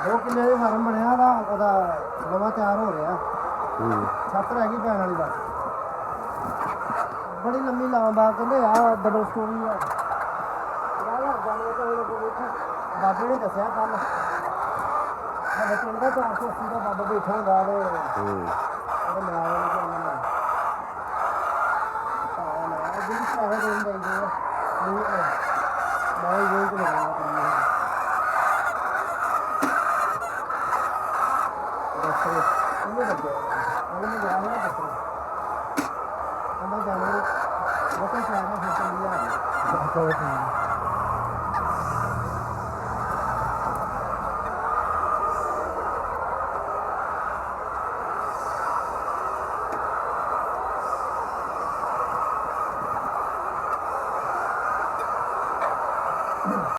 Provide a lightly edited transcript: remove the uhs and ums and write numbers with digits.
2 ਕਿੱਲੇ ਦੇ ਫਾਰਮ ਬਣਿਆ ਉਹਦਾ ਨਵਾਂ ਤਿਆਰ ਹੋ ਰਿਹਾ। ਛੱਤ ਰਹਿ ਗਈ ਪੈਣ ਵਾਲੀ ਬਸ। ਬੜੀ ਲੰਮੀ ਲਾਂਬਾ ਕਹਿੰਦੇ ਆ ਡਬਲ ਸਟੋਰੀ ਆ। ਬਾਬੇ ਨੇ ਦੱਸਿਆ ਕੱਲ ਸਾਡੇ ਪਿੰਡ ਦਾ 480 ਦਾ ਬਾਬਾ ਬੈਠਾ ਹੁੰਦਾ ਤੇ ਉਹਦੇ ਨਾਲ ਪੈਸੇ ਦੇਣ ਚਾਹੀਦੇ ਆ ਮੈਂ ਇਹ ਕਿ ਲਗਾਉਣਾ ਪੈਂਦਾ ਦੱਸੋ ਕਿੰਨੇ ਲੱਗੇ ਉਹਨੇ ਜਾ ਰਿਹਾ ਦੱਸੋ ਕਹਿੰਦਾ ਜਾਣਾ ਉਹ ਤਾਂ ਚਾਹਣਾ ਫਿਰ ਚੱਲੀ ਆ